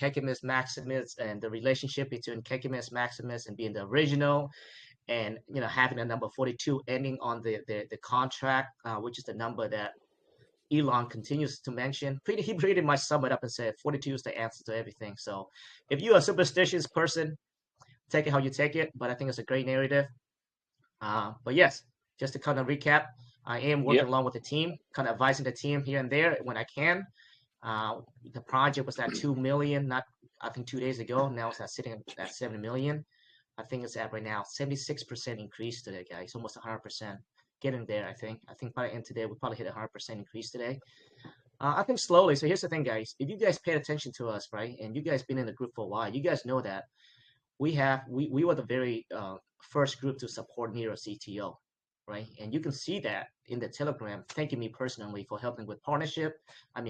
Kekius Maximus and the relationship between Kekius Maximus and being the original, and having the number 42 ending on the contract, which is the number that Elon continues to mention. He pretty much summed it up and said 42 is the answer to everything. So if you're a superstitious person, take it how you take it, but I think it's a great narrative. But yes, just to kind of recap, I am working along with the team, kind of advising the team here and there when I can. The project was at 2 million, I think 2 days ago. Now it's sitting at 7 million. I think it's at right now 76% increase today, guys. Almost 100%. Getting there, I think. I think by the end today, we'll probably hit 100% increase today. I think slowly. So here's the thing, guys. If you guys paid attention to us, right, and you guys been in the group for a while, you guys know that we were the very first group to support Nero CTO, right? And you can see that in the Telegram, thanking me personally for helping with partnership,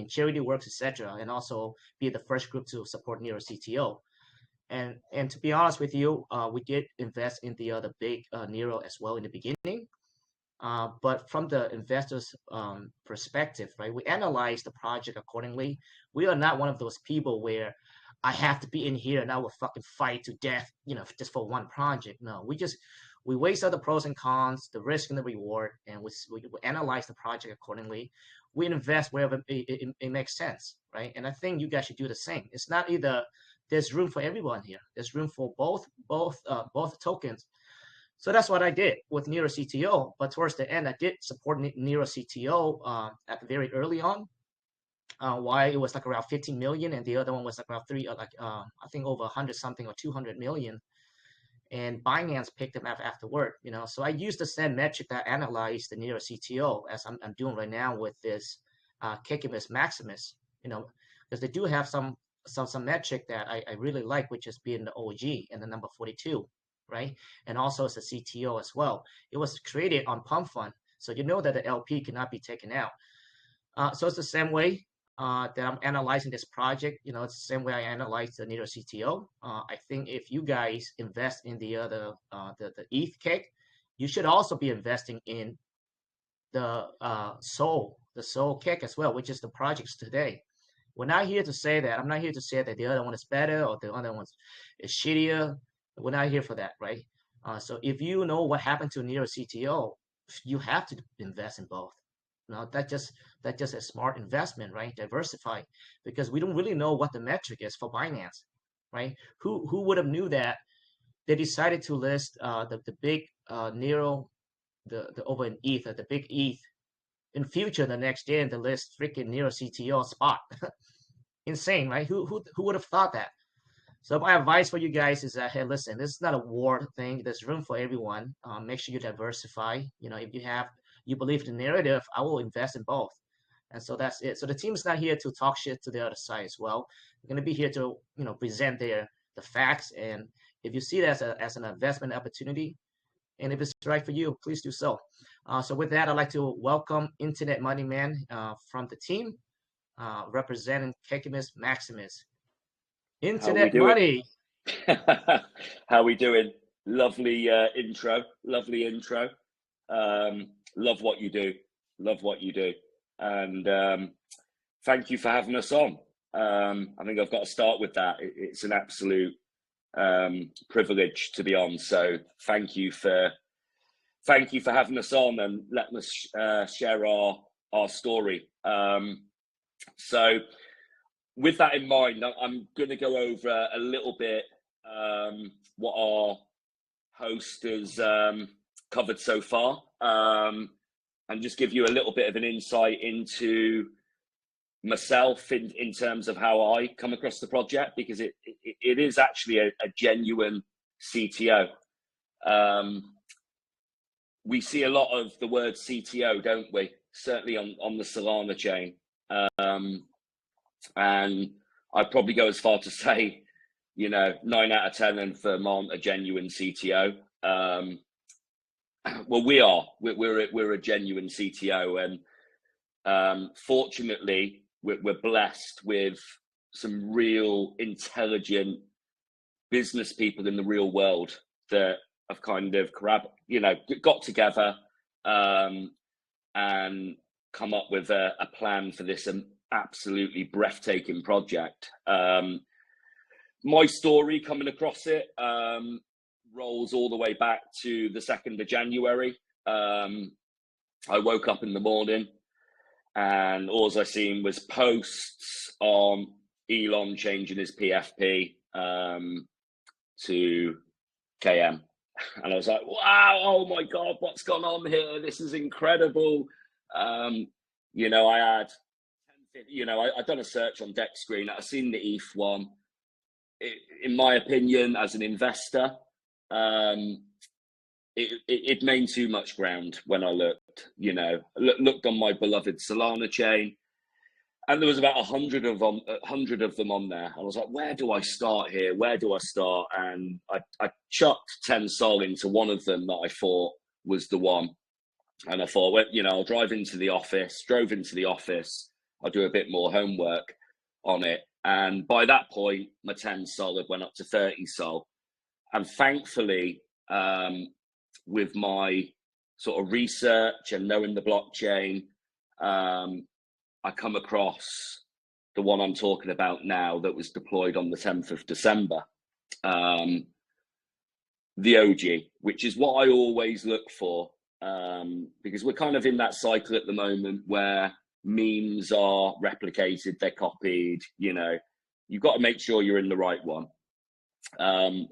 charity works, etc., and also be the first group to support Nero CTO. And to be honest with you, we did invest in the other big Nero as well in the beginning. But from the investors' perspective, right, we analyze the project accordingly. We are not one of those people where I have to be in here and I will fucking fight to death, just for one project. No, we weigh out the pros and cons, the risk and the reward, and we analyze the project accordingly. We invest wherever it makes sense, right? And I think you guys should do the same. It's not either. There's room for everyone here. There's room for both tokens. So that's what I did with Nero CTO. But towards the end, I did support Nero CTO at the very early on. Why it was like around 15 million, and the other one was like around I think over 100 something or 200 million. And Binance picked them up afterward. So I used the same metric that I analyzed the Nero CTO as I'm doing right now with this Kekius Maximus. Because they do have some metric that I really like, which is being the OG and the number 42. Right, and also it's a CTO as well. It was created on Pump Fund, so you know that the LP cannot be taken out. So it's the same way that I'm analyzing this project. It's the same way I analyze the Nero CTO. I think if you guys invest in the other the ETH cake, you should also be investing in the Soul cake as well, which is the projects today. We're not here to say that. I'm not here to say that the other one is better or the other one is shittier. We're not here for that, right? So if you know what happened to Nero CTO, you have to invest in both. That's just a smart investment, right? Diversify, because we don't really know what the metric is for Binance, right? Who would have knew that they decided to list the big Nero, the over an ETH, the big ETH, in future the next day, and the list freaking Nero CTO spot. Insane, right? Who would have thought that? So my advice for you guys is that, hey, listen, this is not a war thing. There's room for everyone. Make sure you diversify. If you believe the narrative, I will invest in both. And so that's it. So the team is not here to talk shit to the other side as well. We're going to be here to, present the facts. And if you see that as an investment opportunity, and if it's right for you, please do so. So with that, I'd like to welcome Internet Money Man from the team, representing Kekius Maximus. Internet money. How we doing? Lovely intro. Lovely intro. Love what you do. Love what you do. And thank you for having us on. I think I've got to start with that. It's an absolute privilege to be on. So thank you for having us on and letting us share our story. So with that in mind, I'm going to go over a little bit what our host has covered so far, and just give you a little bit of an insight into myself in terms of how I come across the project, because it is actually a genuine CTO. We see a lot of the word CTO, don't we? Certainly on the Solana chain. And I'd probably go as far to say, 9 out of 10 of them aren't a genuine CTO. Well, we're a genuine CTO, and fortunately, we're blessed with some real intelligent business people in the real world that have kind of got together and come up with a plan for this absolutely breathtaking project. my story coming across it rolls all the way back to the 2nd of January. I woke up in the morning and all I seen was posts on Elon changing his PFP to KM. And I was like, wow, oh my God, what's gone on here? This is incredible. You know, I had, you know, I'd done a search on deck screen. I'd seen the ETH one. In my opinion, as an investor, it made too much ground when I looked, you know, looked on my beloved Solana chain, and there was about 100 of them on there. I was like, where do I start here? Where do I start? And I chucked 10 sol into one of them that I thought was the one. And I thought, well, you know, I'll drove into the office, I'll do a bit more homework on it. And by that point, my 10 sol had went up to 30 sol. And thankfully, with my sort of research and knowing the blockchain, I come across the one I'm talking about now that was deployed on the 10th of December, the OG, which is what I always look for, because we're kind of in that cycle at the moment where memes are replicated, they're copied, you know, you've got to make sure you're in the right one. And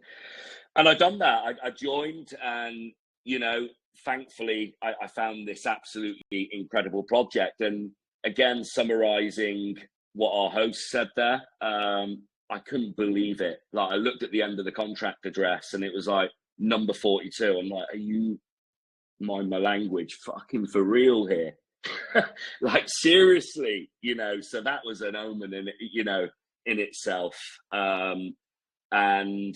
I've done that. I joined, and, you know, thankfully I found this absolutely incredible project. And again, summarizing what our host said there, I couldn't believe it. Like, I looked at the end of the contract address and it was like number 42. I'm like, are you, mind my language, fucking for real here? Like, seriously, you know. So that was an omen in, you know, in itself. And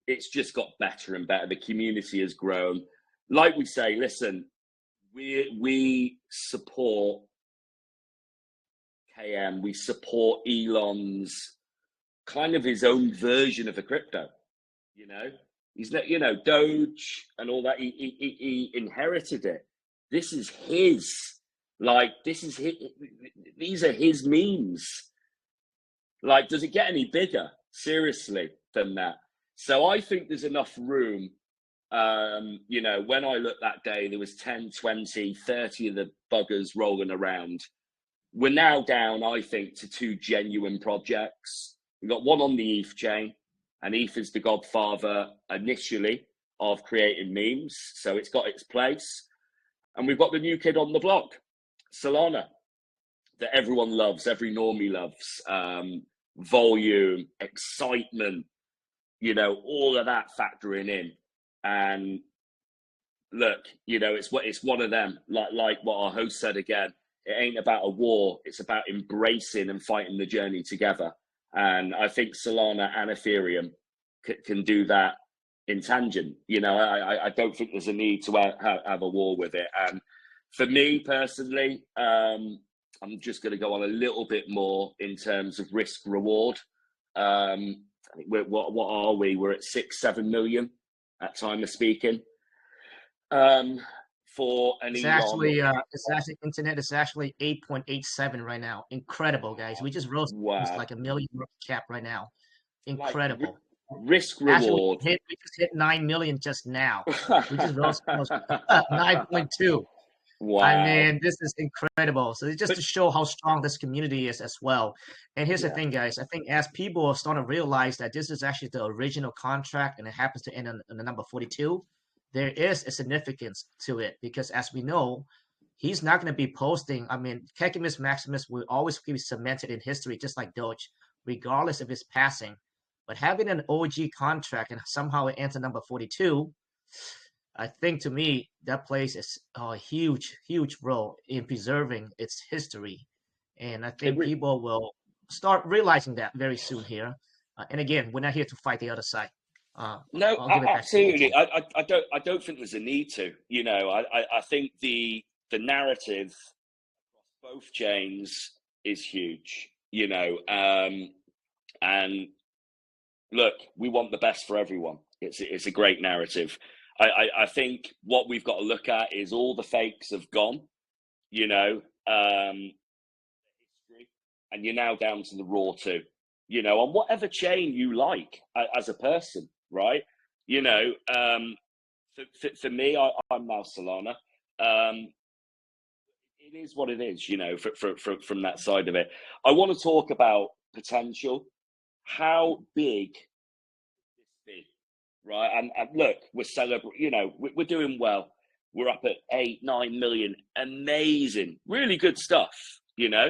it's just got better and better. The community has grown. Like we say, listen, we support KM, we support Elon's kind of his own version of a crypto. You know, he's not, you know, Doge and all that. He inherited it. This is his. Like, this is his. These are his memes. Like, does it get any bigger, seriously, than that? So I think there's enough room. You know, when I looked that day, there was 10, 20, 30 of the buggers rolling around. We're now down, I think, to 2 genuine projects. We've got one on the ETH chain, and ETH is the godfather initially of creating memes, so it's got its place. And we've got the new kid on the block, Solana, that everyone loves, every normie loves. Volume, excitement, you know, all of that factoring in. And look, you know, it's one of them, like what our host said again. It ain't about a war, it's about embracing and fighting the journey together. And I think Solana and Ethereum can do that in tangent. You know, I don't think there's a need to have a war with it. And for me personally, I'm just going to go on a little bit more in terms of risk reward. I think what are we? We're at 6-7 million at time of speaking. For an It's actually internet is actually 8.87 right now. Incredible, guys. We just rose like $1 million cap right now. Incredible. Like, risk reward. We just hit 9 million just now. We just rose 9.2. Wow. I mean, this is incredible. So it's just to show how strong this community is as well. And here's the thing, guys. I think as people are starting to realize that this is actually the original contract and it happens to end on the number 42, there is a significance to it, because as we know, he's not going to be posting. I mean, Kekius Maximus will always be cemented in history, just like Doge, regardless of his passing. But having an OG contract and somehow it ends at number 42, I think to me that plays a huge, huge role in preserving its history. And I think people will start realizing that very soon here. And again, we're not here to fight the other side. No, absolutely. I don't think there's a need to. You know, I think the narrative across both chains is huge. You know, and look, we want the best for everyone. It's a great narrative. I think what we've got to look at is all the fakes have gone. You know, history, and you're now down to the raw two. you know, on whatever chain you like as a person, right? You know, for me, I'm now Solana. It is what it is, you know, from that side of it. I want to talk about potential. How big this be, right? And look, we're celebrating, you know, we're doing well. We're up at 8-9 million. Amazing, really good stuff, you know.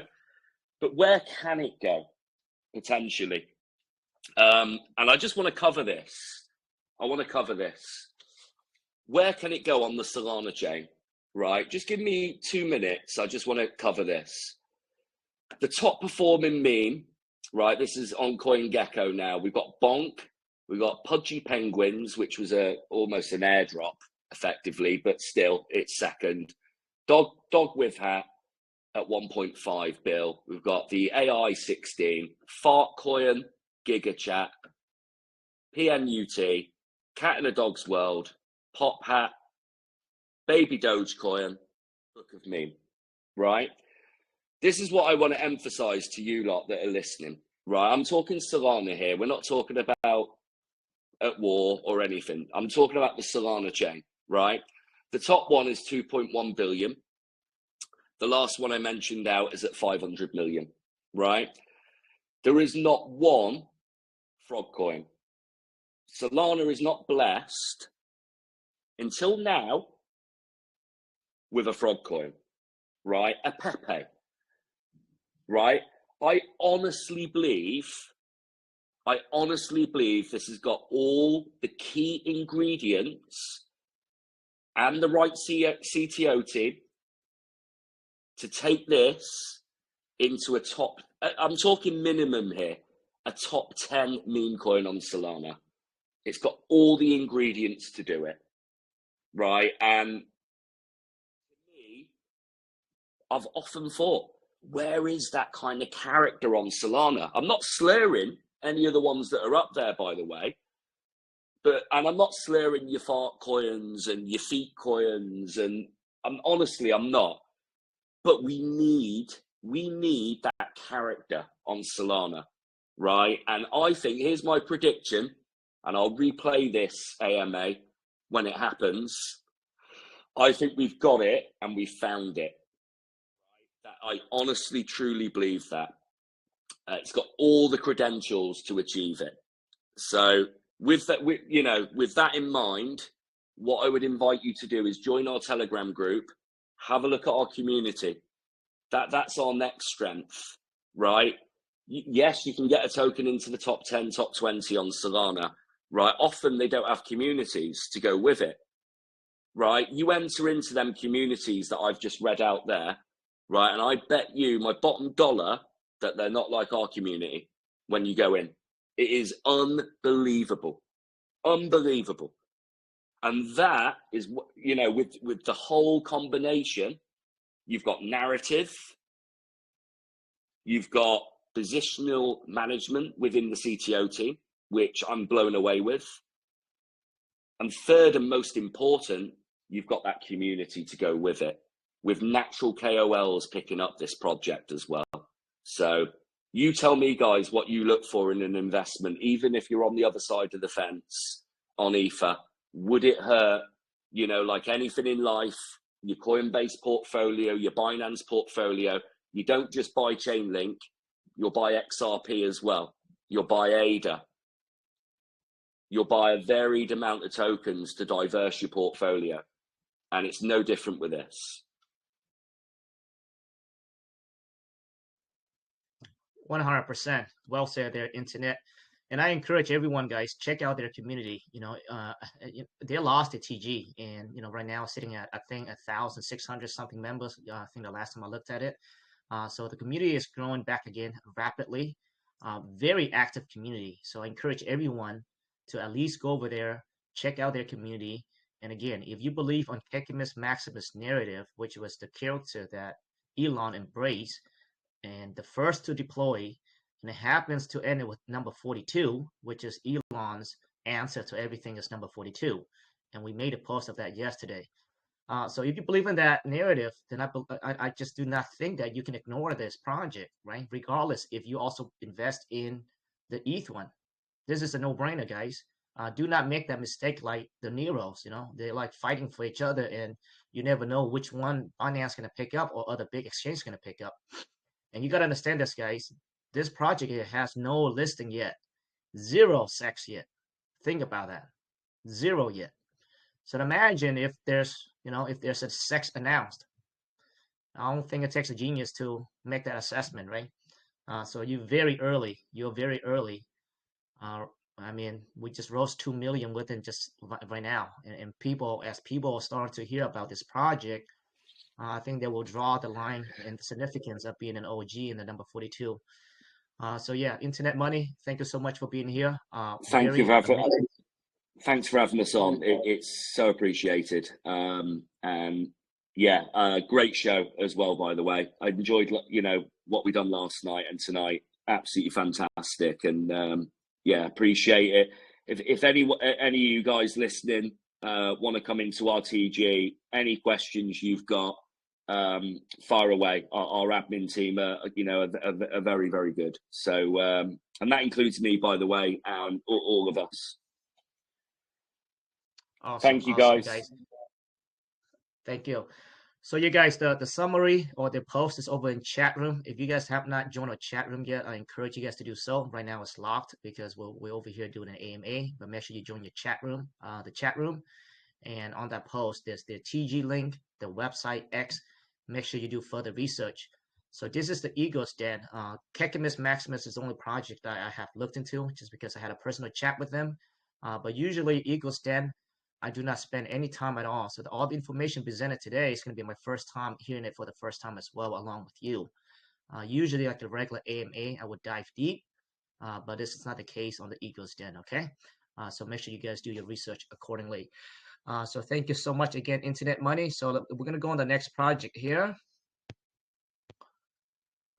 But where can it go potentially? And I just want to cover this. I want to cover this. Where can it go on the Solana chain? Right, just give me 2 minutes. I just want to cover this. The top performing meme, right? This is on CoinGecko now. We've got Bonk, we've got Pudgy Penguins, which was almost an airdrop, effectively, but still, it's second. Dog with Hat at 1.5 bill. We've got the AI 16, Fartcoin, GigaChat, PNUT, Cat in a Dog's World, Pop Hat, Baby Dogecoin, Book of Meme, right? This is what I want to emphasize to you lot that are listening, right? I'm talking Solana here. We're not talking about at war or anything. I'm talking about the Solana chain, right? The top one is 2.1 billion. The last one I mentioned out is at 500 million, right? There is not one frog coin. Solana is not blessed until now with a frog coin, right? A Pepe, right? I honestly believe this has got all the key ingredients and the right CTO team to take this into a top, I'm talking minimum here, a top 10 meme coin on Solana. It's got all the ingredients to do it, right? And for me, I've often thought, where is that kind of character on Solana? I'm not slurring any of the ones that are up there, by the way, and I'm not slurring your fart coins and your feet coins, and honestly, I'm not. But we need that character on Solana, right? And I think, here's my prediction, and I'll replay this AMA when it happens. I think we've got it and we found it. That I honestly, truly believe that. It's got all the credentials to achieve it. So with that, with that in mind, what I would invite you to do is join our Telegram group, have a look at our community. That's our next strength, right? Yes, you can get a token into the top 10, top 20 on Solana, right? Often they don't have communities to go with it, right? You enter into them communities that I've just read out there, right? And I bet you my bottom dollar that they're not like our community when you go in. It is unbelievable, unbelievable. And that is, you know, with the whole combination, you've got narrative, you've got positional management within the CTO team, which I'm blown away with. And third and most important, you've got that community to go with it, with natural KOLs picking up this project as well. So you tell me, guys, what you look for in an investment, even if you're on the other side of the fence on Ether. Would it hurt? You know, like anything in life, your Coinbase portfolio, your Binance portfolio, you don't just buy Chainlink, you'll buy XRP as well. You'll buy ADA. You'll buy a varied amount of tokens to diverse your portfolio. And it's no different with this. 100%. Well said there, Internet. And I encourage everyone, guys, check out their community. You know, they lost at TG, and you know, right now sitting at, I think, 1,600 something members. I think the last time I looked at it. So the community is growing back again rapidly. Very active community. So I encourage everyone to at least go over there, check out their community. And again, if you believe on Kekius Maximus narrative, which was the character that Elon embraced, and the first to deploy, and it happens to end with number 42, which is Elon's answer to everything is number 42. And we made a post of that yesterday. So if you believe in that narrative, then I just do not think that you can ignore this project, right? Regardless, if you also invest in the ETH one. This is a no-brainer, guys. Do not make that mistake like the Neros. They're like fighting for each other, and you never know which one Binance gonna pick up or other big exchange gonna pick up. And you gotta understand this, guys. This project here has no listing yet, 0 SEX yet. Think about that, 0 yet. So imagine if there's a SEX announced. I don't think it takes a genius to make that assessment, right? So you're very early. You're very early. I mean, we just rose 2 million within just right now, and as people are starting to hear about this project, I think they will draw the line and the significance of being an OG in the number 42. So yeah, Internet Money, thank you so much for being here. Thank you Very for amazing. thanks for having us on. It's so appreciated. And yeah, great show as well, by the way. I enjoyed, what we done last night and tonight. Absolutely fantastic. And yeah, appreciate it. If any of you guys listening want to come into RTG, any questions you've got, fire away. Our admin team are very, very good. So, and that includes me, by the way, and all of us. Awesome. Thank you, Awesome, guys. Thank you. So you guys, the summary or the post is over in chat room. If you guys have not joined our chat room yet, I encourage you guys to do so. Right now it's locked because we're over here doing an AMA, but make sure you join your chat room, the chat room. And on that post, there's the TG link, the website X. Make sure you do further research. So this is the Eagles Den. Kekius Maximus is the only project that I have looked into just because I had a personal chat with them. But usually Eagles Den, I do not spend any time at all. So all the information presented today is going to be my first time hearing it for the first time as well, along with you. Usually, like the regular AMA, I would dive deep, but this is not the case on the Eagles Den, okay? So make sure you guys do your research accordingly. So thank you so much again, Internet Money. So we're going to go on the next project here.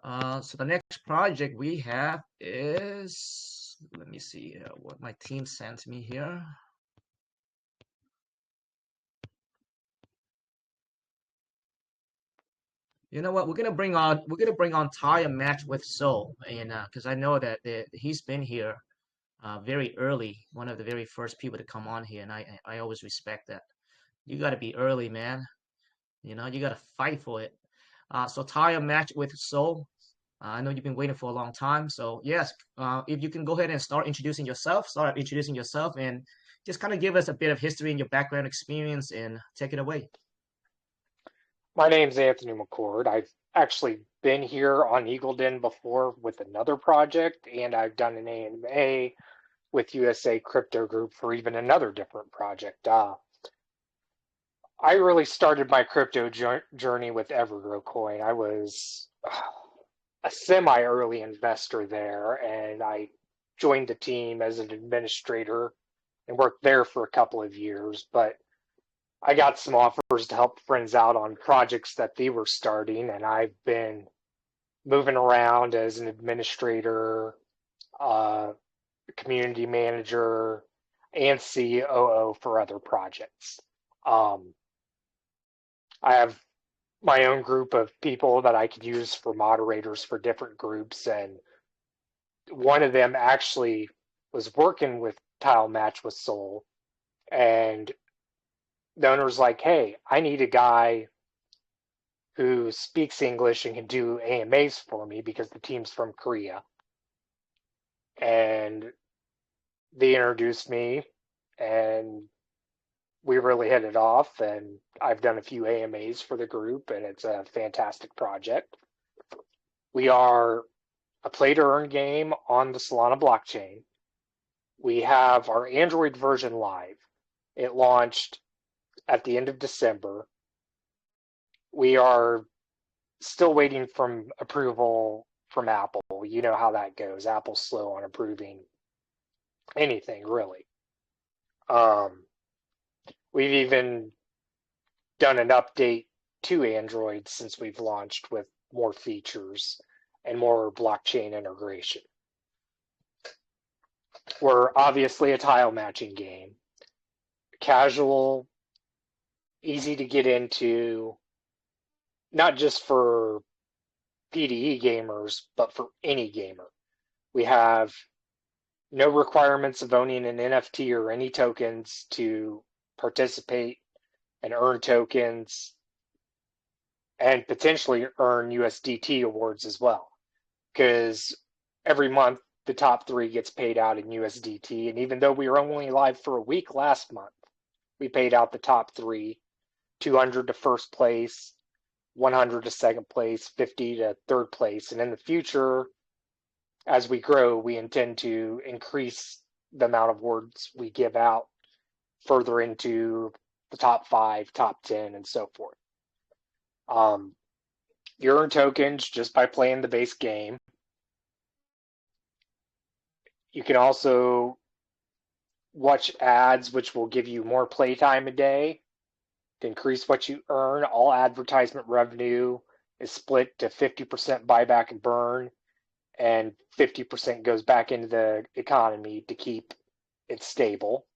So the next project we have is, let me see what my team sent me here. You know what? We're gonna bring on Tire Match with Soul, and because I know that he's been here very early, one of the very first people to come on here, and I always respect that. You got to be early, man. You got to fight for it. So Tire Match with Soul. I know you've been waiting for a long time, so yes, if you can go ahead and start introducing yourself, and just kind of give us a bit of history and your background experience, and take it away. My name's Anthony McCord. I've actually been here on Eagle Den before with another project, and I've done an AMA with USA Crypto Group for even another different project. I really started my crypto journey with Evergrow Coin. I was a semi-early investor there, and I joined the team as an administrator and worked there for a couple of years, but I got some offers to help friends out on projects that they were starting, and I've been moving around as an administrator, community manager, and COO for other projects. I have my own group of people that I could use for moderators for different groups, and one of them actually was working with Tile Match with Soul, and the owner's like, hey, I need a guy who speaks English and can do AMAs for me because the team's from Korea. And they introduced me, and we really hit it off, and I've done a few AMAs for the group, and it's a fantastic project. We are a play-to-earn game on the Solana blockchain. We have our Android version live. It launched at the end of December. We are still waiting for approval from Apple. You know how that goes. Apple's slow on approving anything, really. We've even done an update to Android since we've launched with more features and more blockchain integration. We're obviously a tile matching game. Casual, easy to get into, not just for PDE gamers, but for any gamer. We have No requirements of owning an NFT or any tokens to participate and earn tokens and potentially earn USDT awards as well. Because every month the top 3 gets paid out in USDT. And even though we were only live for a week last month, we paid out the top 3, 200 to first place, 100 to second place, 50 to third place. And in the future, as we grow, we intend to increase the amount of awards we give out further into the top 5, top 10, and so forth. You earn tokens just by playing the base game. You can also watch ads, which will give you more playtime a day to increase what you earn. All advertisement revenue is split to 50% buyback and burn, and 50% goes back into the economy to keep it stable.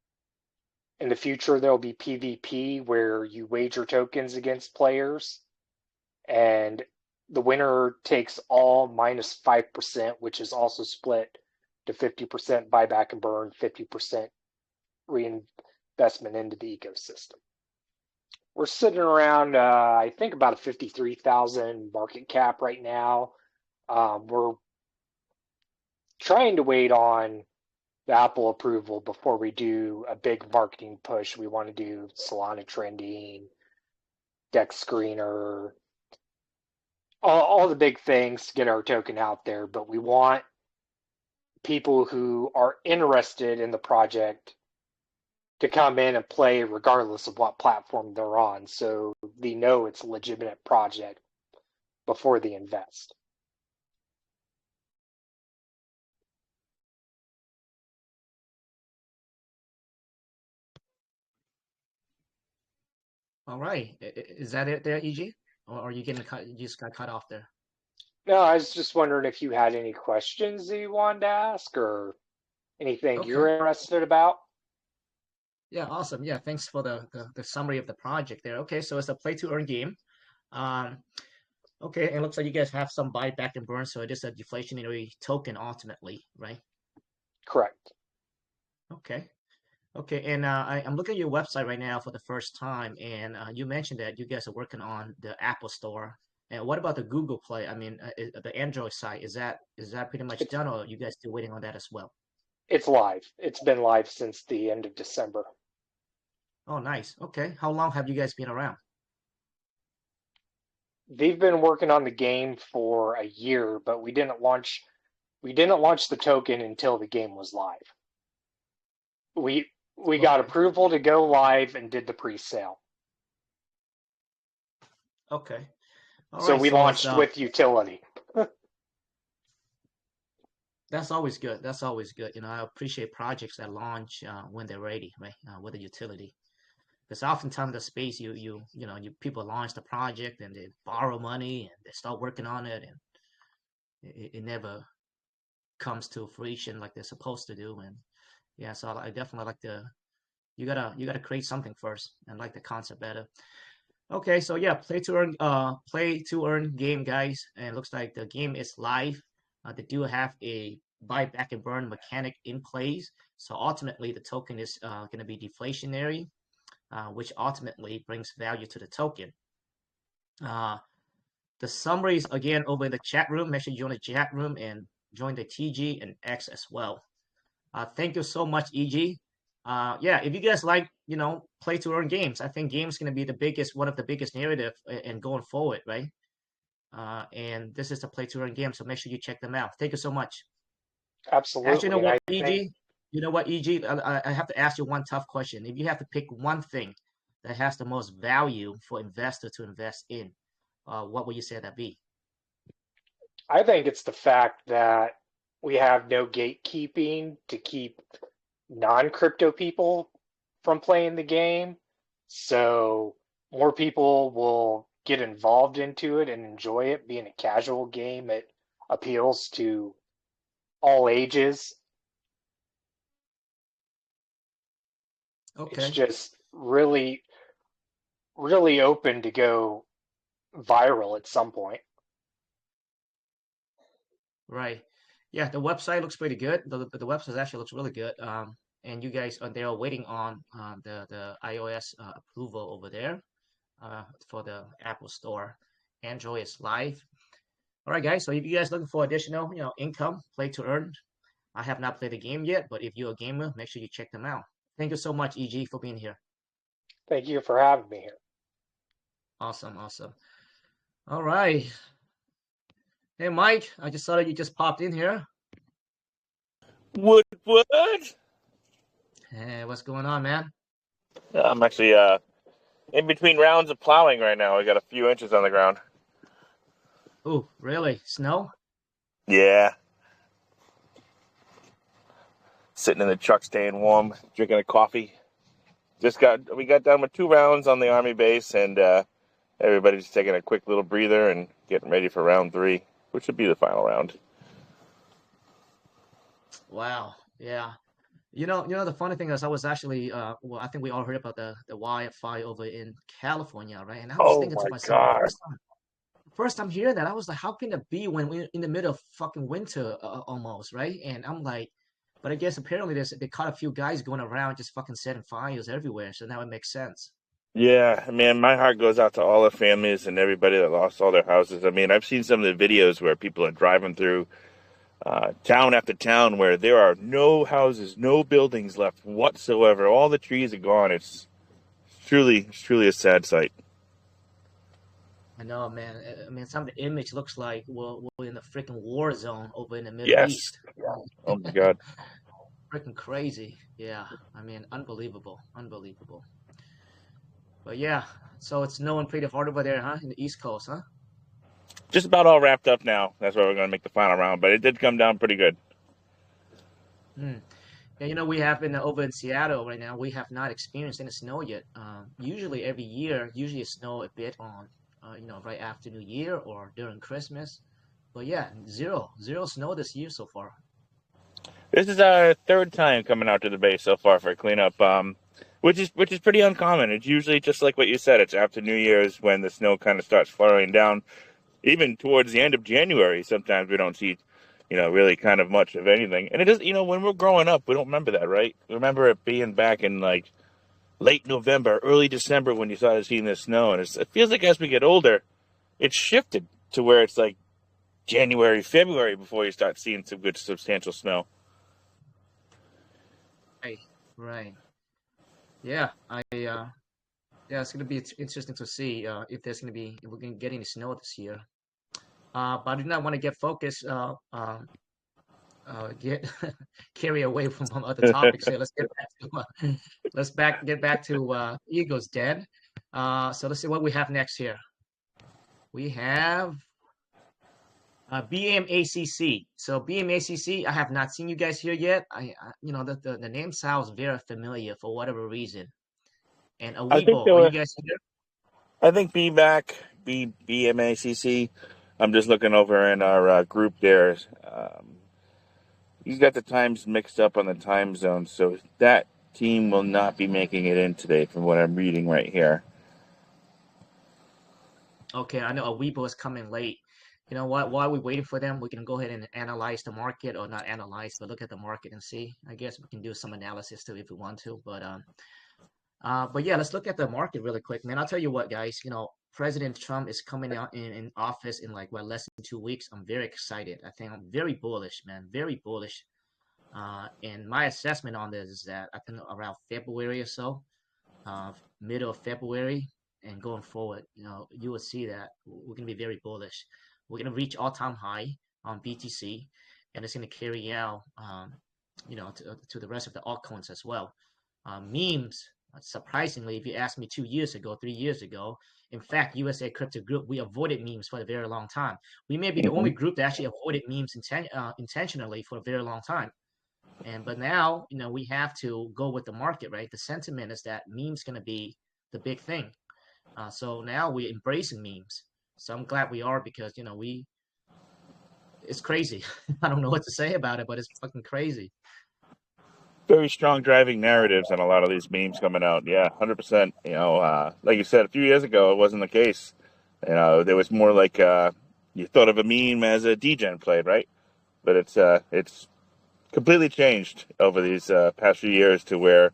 In the future, there will be PvP where you wager tokens against players, and the winner takes all minus 5%, which is also split to 50% buyback and burn, 50% reinvestment into the ecosystem. We're sitting around, I think, about a 53,000 market cap right now. We're trying to wait on the Apple approval before we do a big marketing push. We want to do Solana trending, deck screener, all the big things to get our token out there. But we want people who are interested in the project to come in and play regardless of what platform they're on, so they know it's a legitimate project before they invest. All right. Is that it there, EG? Or are you getting cut? You just got cut off there. No, I was just wondering if you had any questions that you wanted to ask or anything Okay. you're interested about. Yeah, awesome. Yeah, thanks for the summary of the project there. Okay, so it's a play to earn game. Um, okay, and it looks like you guys have some buyback and burn, so it is a deflationary token ultimately, right? Correct. Okay. Okay, and I'm looking at your website right now for the first time, and you mentioned that you guys are working on the Apple Store. And what about the Google Play? I mean, the Android site, is that pretty much It's done, or are you guys still waiting on that as well? it's live. It's been live since the end of December. Oh, nice. Okay, how long have you guys been around? They've been working on the game for a year, but we didn't launch the token until the game was live. We got Okay, approval to go live and did the pre-sale. okay, all So right. we So it's launched with utility. that's always good. That's always good. I appreciate projects that launch when they're ready, right? With a utility. Because oftentimes the space you people launch the project and they borrow money and they start working on it and it never comes to fruition like they're supposed to do. And yeah, so I definitely like the you gotta create something first and like the concept better. Okay, so yeah, play to earn game, guys, and it looks like the game is live. They do have a buy back and burn mechanic in place, so ultimately the token is going to be deflationary, which ultimately brings value to the token. Uh, the summaries again over in the chat room. Make sure you join the chat room and join the TG and X as well. Thank you so much, EG. Yeah, if you guys like, play to earn games, I think games going to be one of the biggest narrative and going forward, right? And this is a play to earn game, so make sure you check them out. Thank you so much. Actually, you know Absolutely. And what, I think EG? You know what, EG? I have to ask you one tough question. If you have to pick one thing that has the most value for investor to invest in, what would you say that be? I think it's the fact that we have no gatekeeping to keep non-crypto people from playing the game. So more people will get involved into it and enjoy it. Being a casual game, it appeals to all ages. It's Okay, just really, really open to go viral at some point. right. Yeah, the website looks pretty good. The website actually looks really good. And you guys are there waiting on the iOS approval over there for the Apple Store. Android is live. All right, guys. So if you guys looking for additional, income, play to earn, I have not played the game yet, but if you're a gamer, make sure you check them out. Thank you so much, EG, for being here. Thank you for having me here. Awesome, awesome. All right. Hey, Mike, I just saw that you just popped in here. Wood. Hey, what's going on, man? I'm actually in between rounds of plowing right now. I got a few inches on the ground. Oh, really? Snow? Yeah. Sitting in the truck, staying warm, drinking a coffee. We got done with 2 rounds on the army base, and everybody's taking a quick little breather and getting ready for round 3, which should be the final round. Wow. Yeah. The funny thing is, I was actually, I think we all heard about the wildfire over in California, right? And I was Oh thinking to my myself, God. first time hearing that, I was like, how can it be when we're in the middle of fucking winter almost, right? And I'm like, but I guess apparently they caught a few guys going around just fucking setting fires everywhere, so now it makes sense. Yeah, man, my heart goes out to all the families and everybody that lost all their houses. I mean, I've seen some of the videos where people are driving through town after town where there are no houses, no buildings left whatsoever. All the trees are gone. It's truly a sad sight. I know, man. I mean, some of the image looks like we're in a freaking war zone over in the Middle Yes. East. Oh my God. Freaking crazy. Yeah. I mean, unbelievable. Unbelievable. But yeah, so it's snowing pretty hard over there, huh? In the East Coast, huh? Just about all wrapped up now. That's why we're going to make the final round, but it did come down pretty good. Hmm. Yeah, we have been over in Seattle right now. We have not experienced any snow yet. Usually every year, usually it snow a bit on, right after New Year or during Christmas. But yeah, zero snow this year so far. This is our 3rd time coming out to the base so far for cleanup, which is pretty uncommon. It's usually just like what you said. It's after New Year's when the snow kind of starts flurrying down. Even towards the end of January, sometimes we don't see, really kind of much of anything. And it is, when we're growing up, we don't remember that, right? We remember it being back in like late November, early December when you started seeing the snow. And it feels like as we get older, it's shifted to where it's like January, February before you start seeing some good substantial snow. Right, right. Yeah, yeah, it's gonna be interesting to see if we're gonna get any snow this year. But I do not want to get focused, get carry away from other topics here. Let's get back to get back to Eagles Den. So let's see what we have next here. We have BMACC. So BMACC, I have not seen you guys here yet. The name sounds very familiar for whatever reason. And I think Weibo, there are you were, guys here? I think BMACC. I'm just looking over in our group there. He's got the times mixed up on the time zone, so that team will not be making it in today from what I'm reading right here. Okay, I know Weibo is coming late. You know what? While we're waiting for them, we can go ahead and analyze the market, or not analyze, but look at the market and see. I guess we can do some analysis too if we want to. But yeah, let's look at the market really quick, man. I'll tell you what, guys. President Trump is coming out in office in like less than 2 weeks. I'm very excited. I think I'm very bullish, man. Very bullish. And my assessment on this is that I think around February or so, middle of February and going forward, you will see that we're going to be very bullish. We're going to reach all-time high on BTC, and it's going to carry out, to the rest of the altcoins as well. Memes, surprisingly, if you asked me 2 years ago, 3 years ago, in fact, USA Crypto Group, we avoided memes for a very long time. We may be the only group that actually avoided memes intentionally for a very long time. But now, we have to go with the market, right? The sentiment is that memes going to be the big thing. So now we're embracing memes. So I'm glad we are because, it's crazy. I don't know what to say about it, but it's fucking crazy. Very strong driving narratives on a lot of these memes coming out. Yeah, 100%. Like you said, a few years ago, it wasn't the case. There was more like you thought of a meme as a degen played, right? but it's completely changed over these past few years to where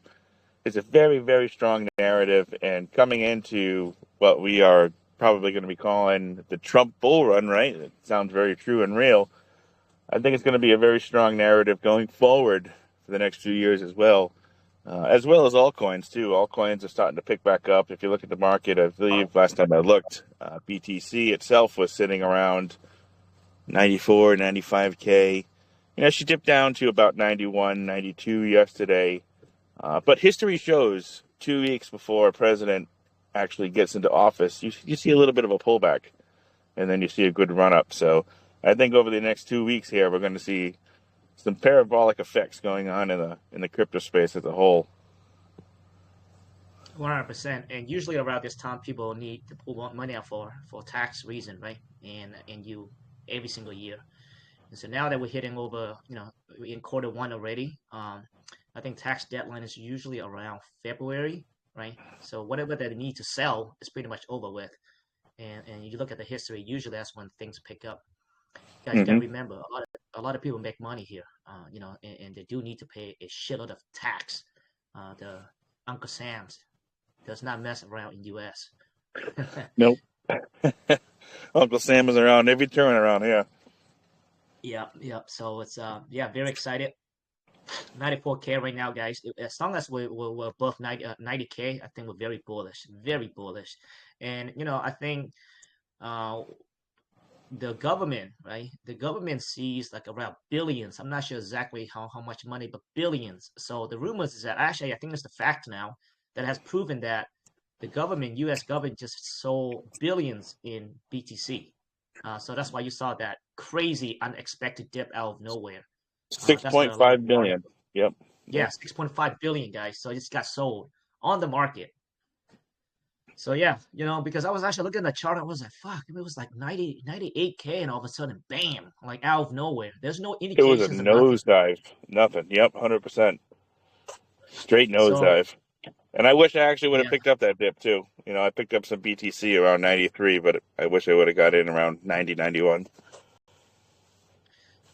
it's a very, very strong narrative. And coming into what we are probably going to be calling the Trump bull run, right? It sounds very true and real. I think it's going to be a very strong narrative going forward for the next few years as well as altcoins too. Altcoins are starting to pick back up. If you look at the market, I believe last time I looked, BTC itself was sitting around 94, 95K. She dipped down to about 91, 92 yesterday. But history shows 2 weeks before a president actually gets into office, you see a little bit of a pullback, and then you see a good run up. So I think over the next 2 weeks here, we're going to see some parabolic effects going on in the crypto space as a whole. 100%. And usually around this time, people need to pull money out for tax reason, right? And you every single year. And so now that we're hitting over, in Q1 already, I think tax deadline is usually around February, right? So whatever they need to sell is pretty much over with. And you look at the history, usually that's when things pick up. Guys, you got to remember, a lot of people make money here, and they do need to pay a shitload of tax. The Uncle Sam's does not mess around in U.S. Nope. Uncle Sam is around every turn around here. Yep. So it's very excited. 94K right now, guys. As long as we're above 90K, I think we're very bullish. And I think the government, right? The government sees like around billions. I'm not sure exactly how much money, but billions. So the rumors is that actually, I think it's the fact now that has proven that the government, U.S. government, just sold billions in BTC. So that's why you saw that crazy, unexpected dip out of nowhere. 6.5 billion. Yep. Yeah, 6.5 billion, guys. So it just got sold on the market. So yeah, because I was actually looking at the chart, I was like, fuck, it was like 98K, and all of a sudden, bam, like out of nowhere. There's no indications. It was a nosedive. Nothing. Yep, 100%. Straight nosedive. And I wish I actually would have picked up that dip too. I picked up some BTC around 93, but I wish I would have got in around 90, 91.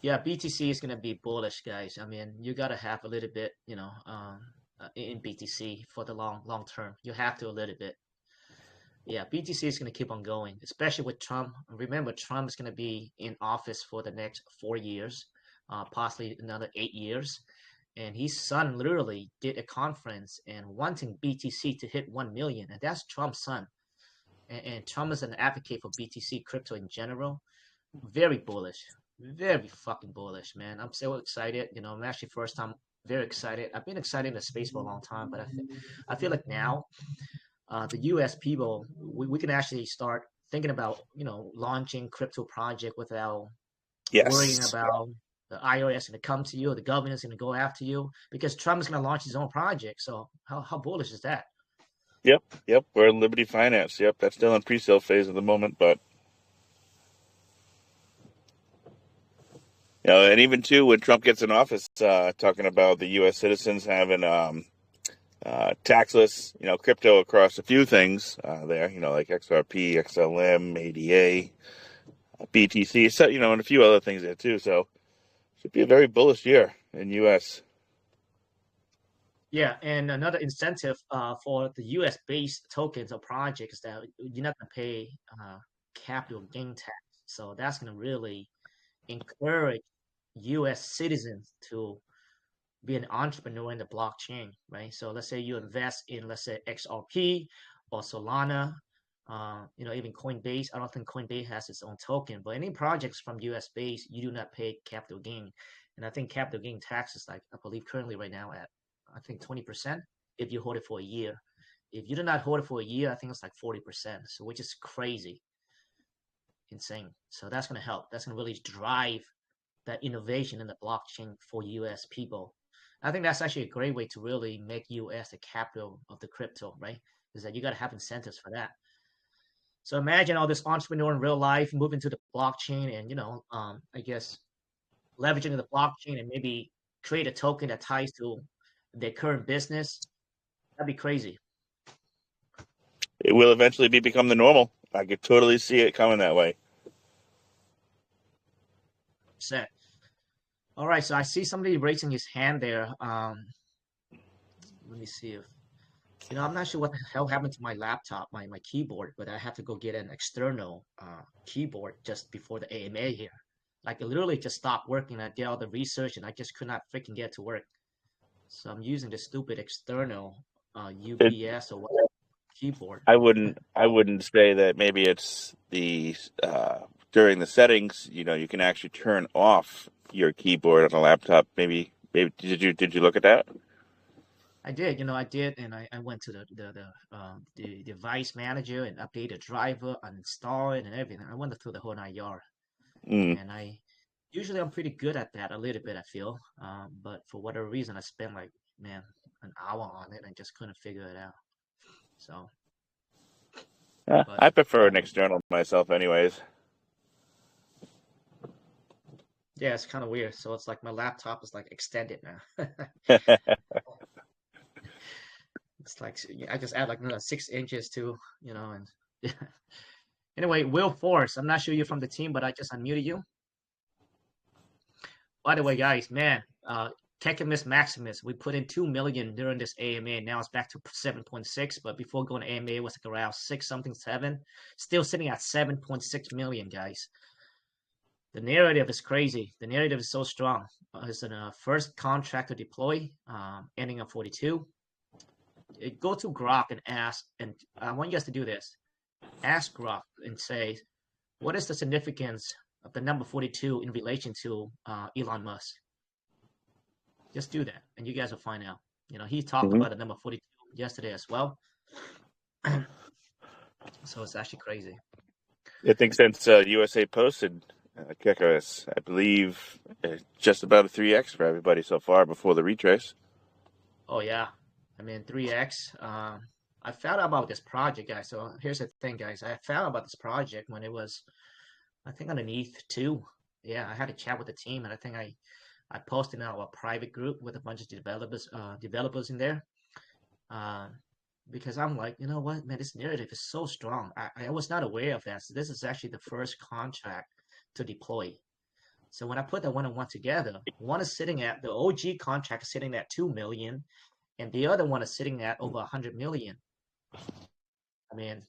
Yeah, BTC is going to be bullish, guys. I mean, you got to have a little bit, in BTC for the long term. You have to a little bit. Yeah, BTC is going to keep on going, especially with Trump. Remember, Trump is going to be in office for the next 4 years, possibly another 8 years. And his son literally did a conference and wanting BTC to hit 1 million. And that's Trump's son. And Trump is an advocate for BTC crypto in general. Very bullish. Very fucking bullish, man. I'm so excited. I'm actually first time very excited. I've been excited in the space for a long time, but I feel like now the US people, we can actually start thinking about, launching crypto project without worrying about the IRS going to come to you or the government's going to go after you because Trump is going to launch his own project. So how bullish is that? Yep. We're in Liberty Finance. Yep, that's still in pre-sale phase at the moment, but and even too when Trump gets in office, talking about the U.S. citizens having taxless, crypto across a few things there, like XRP, XLM, ADA, BTC, so and a few other things there too. So should be a very bullish year in U.S. Yeah, and another incentive for the U.S.-based tokens or projects that you're not going to pay capital gain tax. So that's going to really encourage U.S. citizens to be an entrepreneur in the blockchain, right? So let's say you invest in, let's say, XRP or Solana, even Coinbase. I don't think Coinbase has its own token, but any projects from U.S. base, you do not pay capital gain. And I think capital gain tax is I believe currently right now at, 20% if you hold it for a year. If you do not hold it for a year, I think it's 40%, so which is crazy, insane. So that's going to help. That's going to really drive that innovation in the blockchain for U.S. people. I think that's actually a great way to really make U.S. the capital of the crypto, right? Is that you got to have incentives for that. So imagine all this entrepreneur in real life moving to the blockchain and, I guess, leveraging the blockchain and maybe create a token that ties to their current business. That'd be crazy. It will eventually become the normal. I could totally see it coming that way. Set. All right, so I see somebody raising his hand there. Let me see if I'm not sure what the hell happened to my laptop, my keyboard, but I had to go get an external keyboard just before the AMA here. Like it literally just stopped working. I did all the research and I just could not freaking get it to work. So I'm using the stupid external UPS or whatever keyboard. I wouldn't say that. Maybe it's the during the settings, you can actually turn off your keyboard on a laptop. Maybe did you look at that? I did, I did, and I went to the device manager and update the driver, uninstall it, and everything. I went through the whole 9 yards, Mm. and usually I'm pretty good at that a little bit. I feel, but for whatever reason, I spent like an hour on it and just couldn't figure it out. So, but I prefer an external myself, anyways. yeah, it's kind of weird. So it's like my laptop is like extended now. It's like I just add like another 6 inches to, and yeah. Anyway, Will Force, I'm not sure you're from the team, but I just unmuted you. By the way, guys, man, Kekius Maximus, we put in 2 million during this AMA. Now it's back to 7.6, but before going to AMA, it was like around 7. Still sitting at 7.6 million, guys. The narrative is crazy. The narrative is so strong. It's a first contract to deploy, ending on 42. Go to Grok and ask, and I want you guys to do this. Ask Grok and say, what is the significance of the number 42 in relation to Elon Musk? Just do that, and you guys will find out. He talked about the number 42 yesterday as well. So it's actually crazy. I think since USA posted Kekius, I believe just about a 3x for everybody so far before the retrace. Oh yeah, I mean 3x. I found out about this project, guys. So here's the thing, guys. I found out about this project when it was, I think, underneath 2. Yeah, I had a chat with the team, and I think I posted out a private group with a bunch of developers in there. Because I'm like, you know what, man, this narrative is so strong. I was not aware of that. So this is actually the first contract to deploy. So when I put that one and one together, one is sitting at the OG contract is sitting at 2 million, and the other one is sitting at over 100 million. I mean,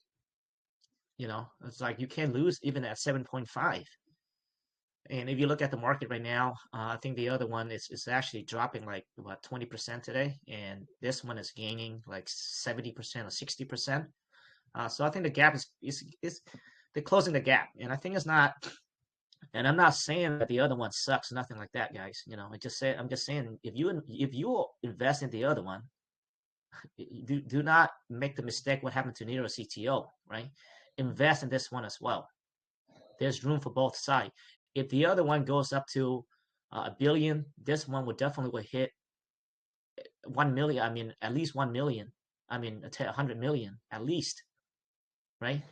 it's like you can't lose even at 7.5. And if you look at the market right now, I think the other one is actually dropping like about 20% today, and this one is gaining like 70% or 60%. So I think the gap is they're closing the gap, and I think it's not. And I'm not saying that the other one sucks, nothing like that, guys. I'm just saying if you invest in the other one, do not make the mistake what happened to Nero CTO, right? Invest in this one as well. There's room for both sides. If the other one goes up to a billion, this one would definitely hit 1 million. I mean, at least 1 million. I mean, 100 million at least, right?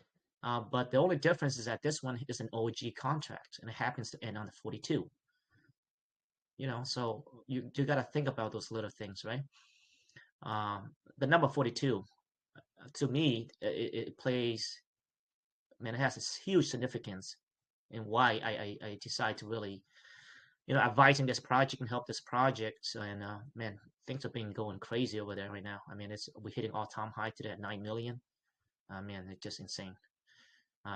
But the only difference is that this one is an OG contract and it happens to end on the 42. So you got to think about those little things, right? The number 42, to me, it plays. I mean, it has this huge significance in why I decide to really, advising this project and help this project. So, and man, things are being going crazy over there right now. I mean, we're hitting all-time high today at 9 million. Man, it's just insane.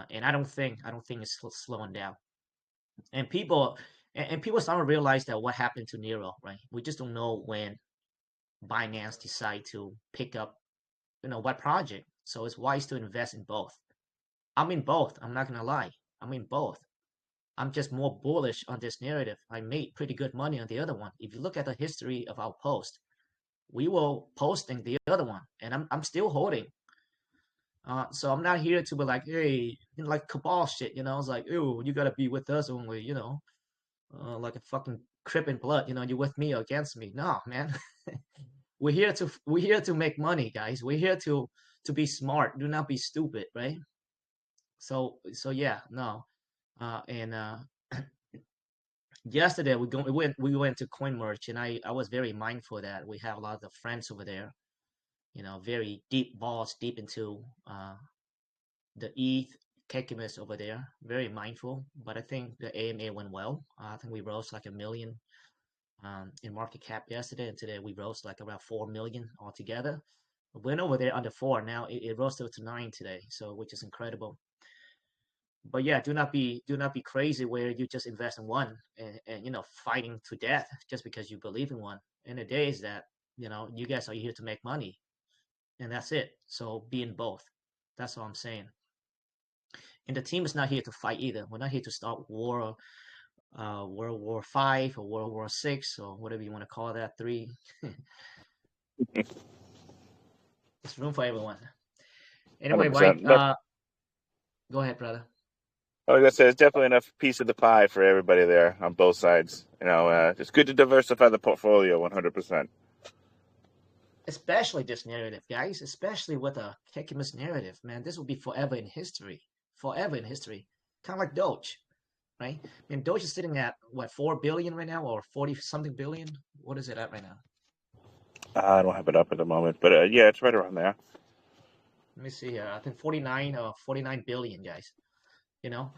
And I don't think it's slowing down. And people starting to realize that what happened to Nero, right? We just don't know when Binance decide to pick up, what project. So it's wise to invest in both. I'm in both. I'm not gonna lie. I'm in both. I'm just more bullish on this narrative. I made pretty good money on the other one. If you look at the history of our post, we were posting the other one, and I'm still holding. So I'm not here to be like, hey, like cabal shit, It's like, oh, you gotta be with us only, like a fucking Crip in blood, you're with me or against me. No, man. we're here to make money, guys. We're here to be smart. Do not be stupid, right? So yeah, no. And yesterday we went to CoinMerch, and I was very mindful that we have a lot of friends over there, very deep balls deep into the ETH Kekius over there, very mindful. But I think the AMA went well. I think we rose like 1 million in market cap yesterday, and today we rose like around 4 million altogether. We went over there under 4. Now it rose to 9 today, so which is incredible. But yeah, do not be crazy where you just invest in one and fighting to death just because you believe in one. In the day is that you guys are here to make money, and that's it. So be in both. That's all I'm saying. And the team is not here to fight either. We're not here to start war, World War Five or World War Six or whatever you want to call that. Three. There's room for everyone. Anyway, Mike, 100%. go ahead, brother. I was gonna say, there's definitely enough piece of the pie for everybody there on both sides. It's good to diversify the portfolio 100%. Especially this narrative, guys. Especially with a Kekius narrative, man. This will be forever in history. Forever in history. Kind of like Doge, right? I mean, Doge is sitting at what 4 billion right now, or 40 something billion. What is it at right now? I don't have it up at the moment, but yeah, it's right around there. Let me see here. I think 49 billion, guys. You know,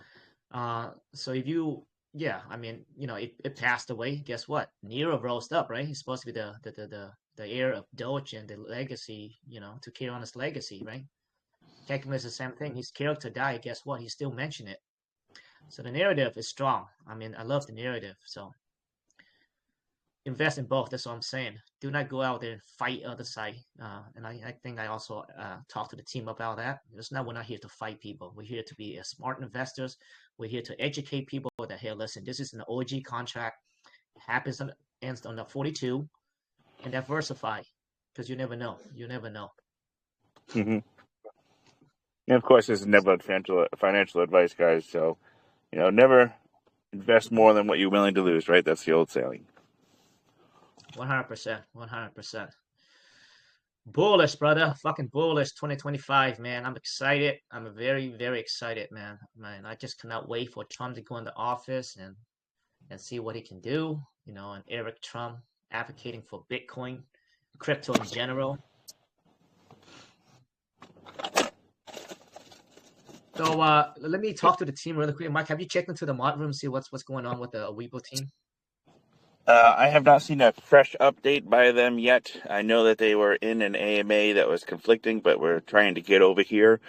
so if you, yeah, I mean, it passed away. Guess what? Nero rose up, right? He's supposed to be the heir of Doge and the legacy, to carry on his legacy, right? Kekius is the same thing. His character died. Guess what? He still mentioned it. So the narrative is strong. I mean, I love the narrative. So invest in both. That's what I'm saying. Do not go out there and fight other side. And I think I also talked to the team about that. We're not here to fight people. We're here to be smart investors. We're here to educate people that, hey, listen, this is an OG contract. It happens ends on the 42, and diversify, because you never know. You never know. Mm-hmm. And of course, this is never financial advice, guys. So, never invest more than what you're willing to lose, right? That's the old saying. 100%. 100%. Bullish, brother. Fucking bullish 2025, man. I'm excited. I'm very, very excited, man. Man, I just cannot wait for Trump to go into office and see what he can do. And Eric Trump advocating for Bitcoin, crypto in general. So let me talk to the team really quick. Mike, have you checked into the mod room, see what's going on with the Weibo team? I have not seen a fresh update by them yet. I know that they were in an AMA that was conflicting, but we're trying to get over here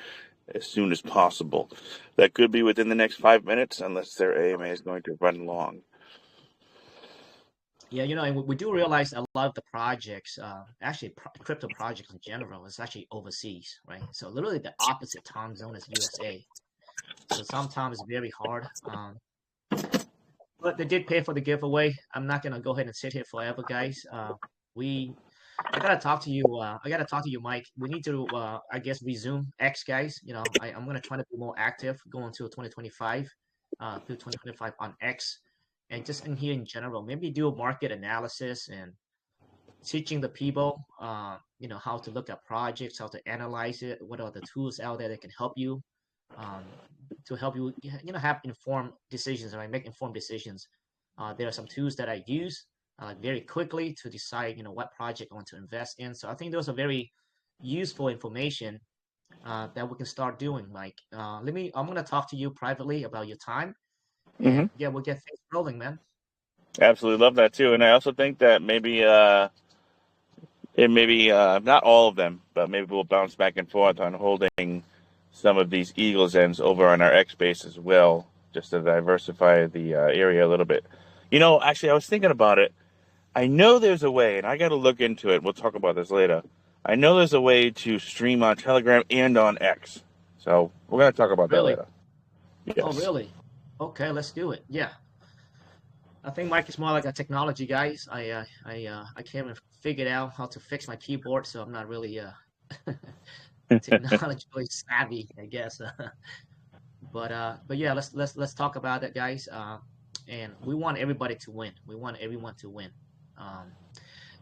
as soon as possible. That could be within the next 5 minutes, unless their AMA is going to run long. Yeah, and we do realize a lot of the projects, actually crypto projects in general, is actually overseas, right? So literally the opposite time zone as USA. So sometimes it's very hard. But they did pay for the giveaway. I'm not gonna go ahead and sit here forever, guys. I gotta talk to you. I gotta talk to you, Mike. We need to, I guess, resume X, guys. I'm gonna try to be more active going to 2025, through 2025 on X, and just in here in general. Maybe do a market analysis and teaching the people, how to look at projects, how to analyze it, what are the tools out there that can help you, to help you, have informed decisions, right? Make informed decisions. There are some tools that I use very quickly to decide, what project I want to invest in. So I think those are very useful information that we can start doing. Like, I'm going to talk to you privately about your time, and yeah, we'll get things rolling, man. Absolutely love that too, and I also think that maybe not all of them, but maybe we'll bounce back and forth on holding some of these Eagles ends over on our X base as well, just to diversify the area a little bit. Actually, I was thinking about it. I know there's a way, and I got to look into it. We'll talk about this later. I know there's a way to stream on Telegram and on X. So we're going to talk about that later. Yes. Oh, really? Okay, let's do it. Yeah. I think Mike is more like a technology guy. I can't even figure out how to fix my keyboard, so I'm not really technologically savvy, I guess. But yeah, let's talk about that, guys. And we want everybody to win. We want everyone to win.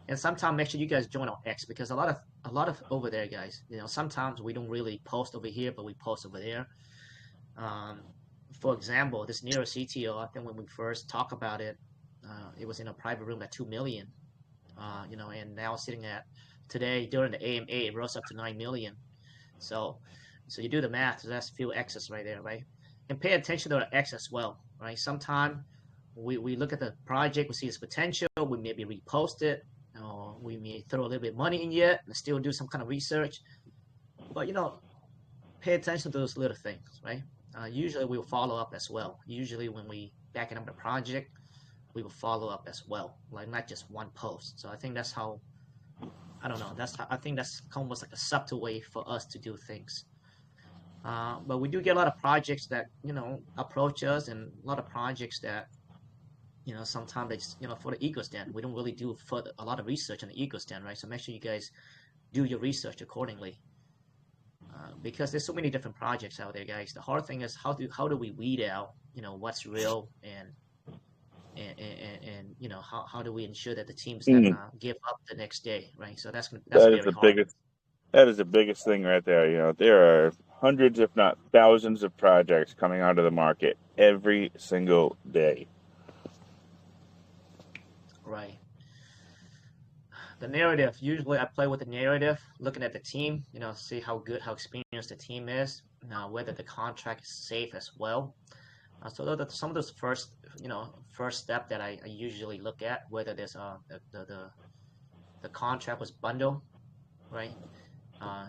And sometimes make sure you guys join on X, because a lot of over there, guys. Sometimes we don't really post over here, but we post over there. For example, this Nero CTO, I think when we first talked about it, it was in a private room at 2 million, and now sitting at today during the AMA, it rose up to 9 million. So you do the math, so that's a few X's right there, right? And pay attention to the X as well, right? Sometimes we look at the project, we see its potential, we maybe repost it, or we may throw a little bit of money in yet and still do some kind of research. But pay attention to those little things, right? Usually we will follow up as well. Usually when we backing up the project, we will follow up as well, like not just one post. So I think that's how, I don't know, I think that's almost like a subtle way for us to do things. But we do get a lot of projects that approach us, and a lot of projects that sometimes they just for the ego stand. We don't really do a lot of research on the ego stand, right? So make sure you guys do your research accordingly, because there's so many different projects out there, guys. The hard thing is how do we weed out what's real, and how do we ensure that the team's not gonna give up the next day, right? So that's That is very the hard. biggest. That is the biggest thing right there. There are hundreds, if not thousands, of projects coming onto the market every single day. Right. The narrative. Usually, I play with the narrative, looking at the team. See how experienced the team is, whether the contract is safe as well. So some of those first step that I usually look at, whether there's the contract was bundled, right?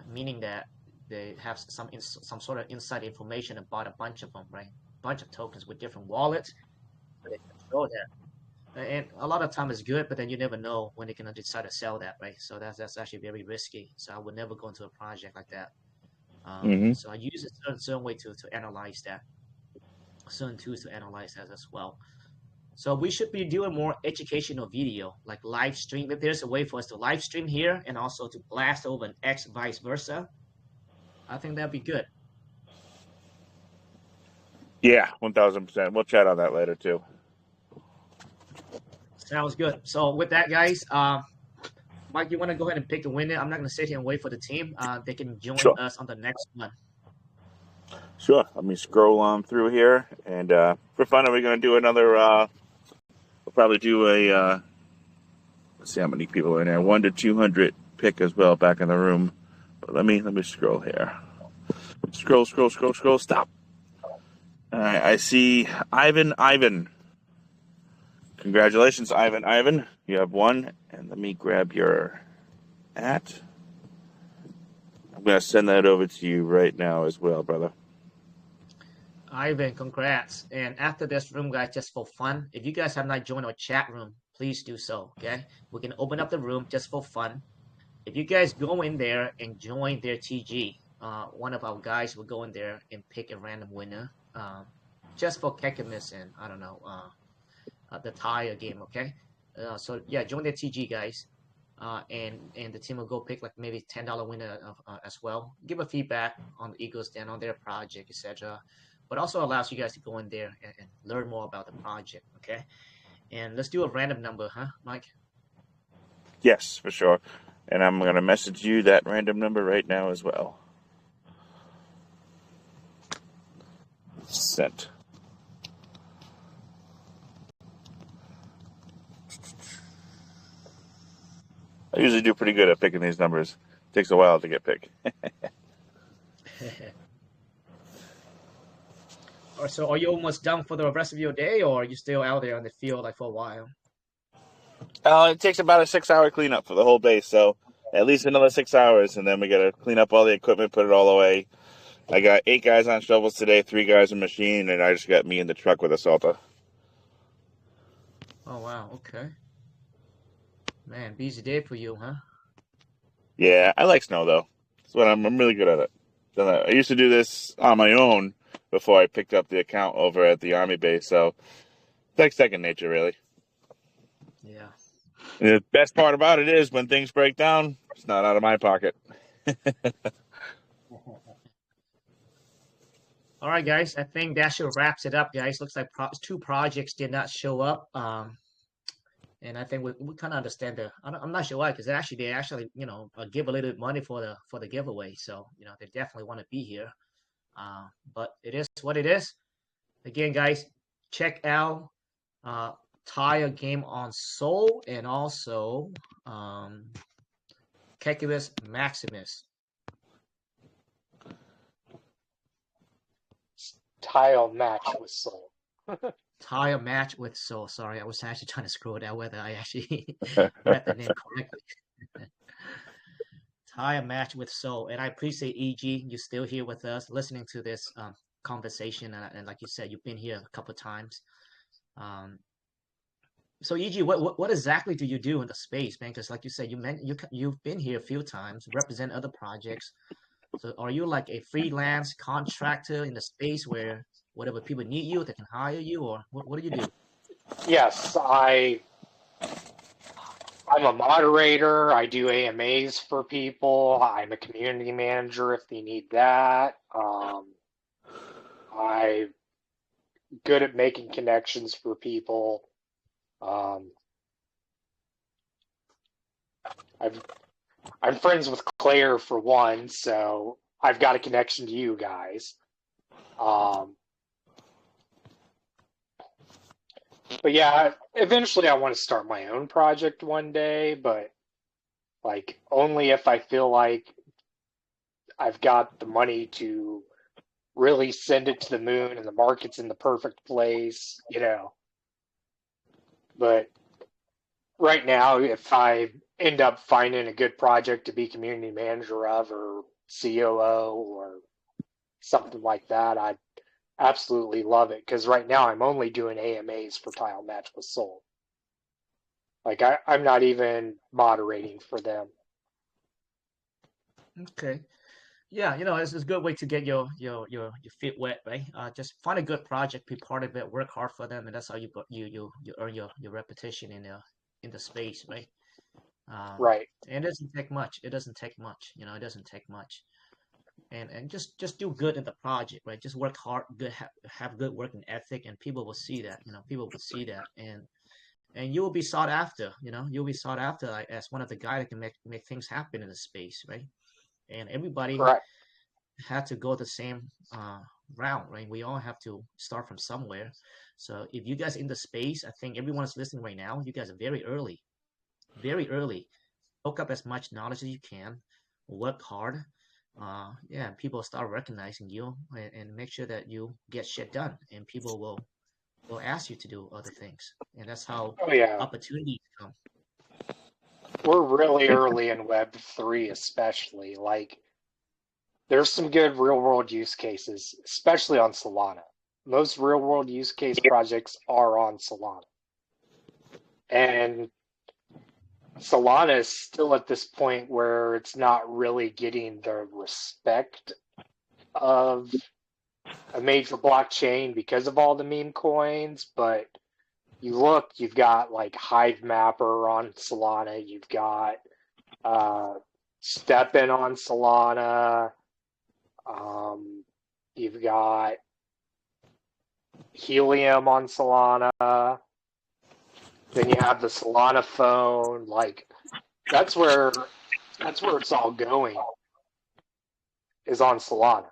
Meaning that they have some sort of inside information about a bunch of them, right? Bunch of tokens with different wallets, so they control that. And a lot of time is good, but then you never know when they're gonna decide to sell that, right? So that's actually very risky. So I would never go into a project like that. So I use a certain way to analyze that, certain tools to analyze that as well. So we should be doing more educational video, like live stream. If there's a way for us to live stream here and also to blast over an X, vice versa, I think that'd be good. Yeah, 1000%. We'll chat on that later too. Sounds good. So with that, guys, Mike, you want to go ahead and pick the winner? I'm not going to sit here and wait for the team. They can join us on the next one. Sure. Let me scroll on through here, and for fun, are we going to do another? We'll probably do a. Let's see how many people are in there. 1 to 200 pick as well back in the room. But let me scroll here. Scroll. Stop. All right, I see Ivan. Congratulations, Ivan. You have won. And let me grab your @ I'm going to send that over to you right now as well, brother. Ivan, congrats. And after this room, guys, just for fun, if you guys have not joined our chat room, please do so, okay? We can open up the room just for fun. If you guys go in there and join their TG, one of our guys will go in there and pick a random winner, just for Kekius and, I don't know, the tire game, okay? So yeah, join their TG, guys. And the team will go pick like maybe $10 winner as well. Give a feedback on the Eagles stand, on their project, etc. But also allows you guys to go in there and learn more about the project, okay? And let's do a random number, huh, Mike? Yes, for sure. And I'm going to message you that random number right now as well. Sent. I usually do pretty good at picking these numbers. It takes a while to get picked. So are you almost done for the rest of your day, or are you still out there on the field like for a while? It takes about a 6-hour cleanup for the whole base, so at least another 6 hours, and then we got to clean up all the equipment, put it all away. I got 8 guys on shovels today, 3 guys in machine, and I just got me in the truck with a salter. Oh, wow. Okay. Man, busy day for you, huh? Yeah, I like snow, though. That's what I'm really good at it. I used to do this on my own before I picked up the account over at the Army base, so it's like second nature, really. Yeah. And the best part about it is when things break down, it's not out of my pocket. All right, guys. I think that should wraps it up, guys. Looks like 2 projects did not show up. And I think we kind of understand I'm not sure why, because they actually give a little bit money for the giveaway. So they definitely want to be here. But it is what it is. Again, guys, check out Tire Game on Soul and also Kekius Maximus. Tile match with Soul. Tire match with Soul. Sorry, I was actually trying to scroll down whether I actually read the name correctly. Tire match with Soul, and I appreciate EG. You're still here with us, listening to this conversation, and like you said, you've been here a couple of times. Um, so EG, what exactly do you do in the space, man? Because like you said, you've been here a few times, represent other projects. So are you like a freelance contractor in the space where whatever people need you, they can hire you, or what do you do? Yes, I'm a moderator. I do AMAs for people. I'm a community manager if they need that. I'm good at making connections for people. I'm friends with Claire for one, so I've got a connection to you guys. But yeah, eventually I want to start my own project one day, but like only if I feel like I've got the money to really send it to the moon and the market's in the perfect place, you know. But right now, if I end up finding a good project to be community manager of or COO or something like that, I'd absolutely love it. Because right now I'm only doing AMAs for Tile Match with Soul. Like I'm not even moderating for them. Okay. Yeah, it's a good way to get your feet wet, right? Just find a good project, be part of it, work hard for them, and that's how you earn your reputation in the space, right? Right. And it doesn't take much. It doesn't take much. It doesn't take much. And just do good in the project, right? Just work hard, good have good working ethic, and people will see that. People will see that, and you will be sought after. You'll be sought after like, as one of the guys that can make things happen in the space, right? And everybody Correct. had to go the same route, right? We all have to start from somewhere. So if you guys in the space, I think everyone is listening right now. You guys are very early, very early. Soak up as much knowledge as you can. Work hard. Yeah, people start recognizing you and make sure that you get shit done, and people will ask you to do other things, and that's how Oh yeah. opportunities come. We're really early in Web3, especially. Like, there's some good real world use cases, especially on Solana. Most real world use case projects are on Solana. And Solana is still at this point where it's not really getting the respect of a major blockchain because of all the meme coins, but you've got like Hive Mapper on Solana, you've got Stepin on Solana, you've got Helium on Solana, then you have the Solana phone. Like that's where it's all going, is on Solana.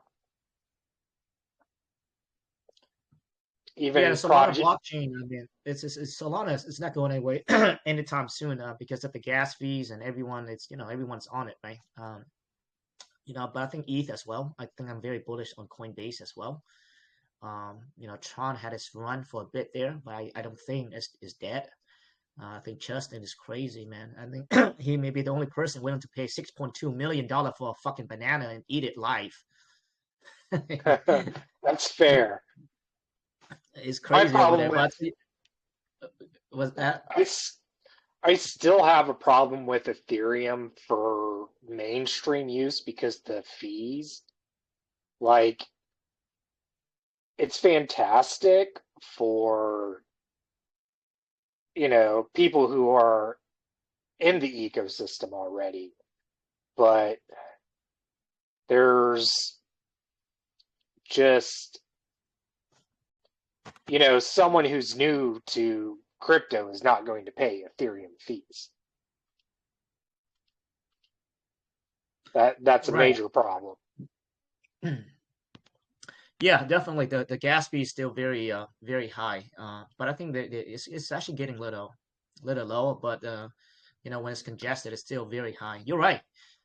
Even Yeah, Solana blockchain. I mean, it's Solana. It's not going away anytime soon because of the gas fees and everyone. Everyone's on it, right? But I think ETH as well. I think I'm very bullish on Coinbase as well. Tron had its run for a bit there, but I don't think it's dead. I think Justin is crazy, man. I think he may be the only person willing to pay $6.2 million for a fucking banana and eat it live. That's fair. It's crazy over there. But was that? I still have a problem with Ethereum for mainstream use because the fees, like, it's fantastic for, people who are in the ecosystem already, but there's just, someone who's new to crypto is not going to pay Ethereum fees. That's a major problem. Yeah, definitely. The gas fee is still very very high. But I think that it's actually getting little lower. But when it's congested, it's still very high. You're right.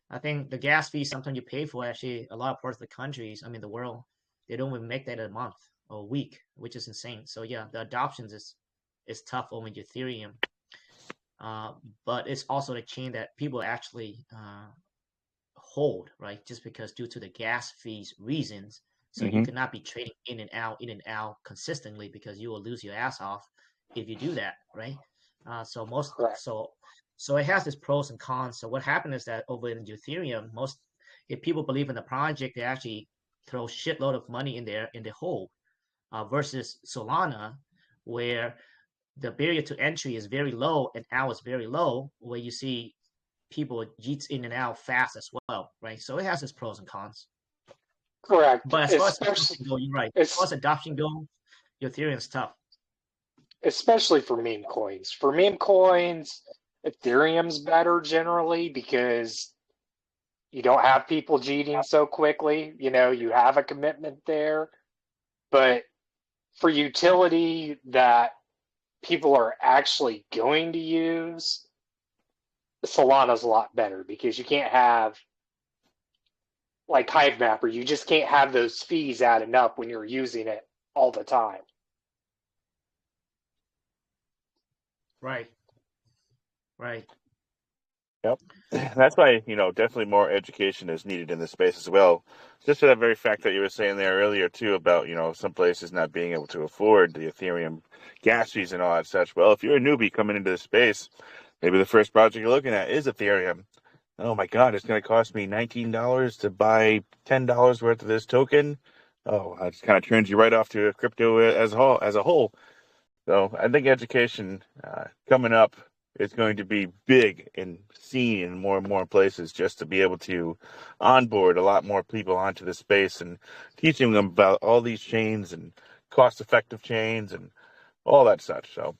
I think the gas fee sometimes you pay for actually a lot of parts of the countries. I mean the world, they don't even make that a month. a week, which is insane. So yeah, the adoptions is tough on Ethereum, but it's also a chain that people actually hold, right? Just because due to the gas fees reasons, so you Hmm. cannot be trading in and out consistently because you will lose your ass off if you do that, right? So most Correct. so it has its pros and cons. So what happened is that over in Ethereum, most if people believe in the project, they actually throw shitload of money in there in the hole, versus Solana, where the barrier to entry is very low and out is very low, where you see people yeets in and out fast as well, right? So it has its pros and cons. Correct. But as far as Especially adoption go, you're right. As far it's as adoption go, Ethereum's tough. especially for meme coins. For meme coins, Ethereum's better generally because you don't have people cheating so quickly. You know, you have a commitment there. But for utility that people are actually going to use, Solana's a lot better because you can't have like Hive Mapper, you just can't have those fees adding up when you're using it all the time. Right. Right. Yep. That's why, definitely more education is needed in this space as well. Just for that very fact that you were saying there earlier too about, some places not being able to afford the Ethereum gas fees and all that such. Well, if you're a newbie coming into the space, maybe the first project you're looking at is Ethereum. Oh my God, it's going to cost me $19 to buy $10 worth of this token. Oh, that just kind of turns you right off to crypto as a whole. So I think education coming up is going to be big and seen in more and more places, just to be able to onboard a lot more people onto the space and teaching them about all these chains and cost-effective chains and all that such. So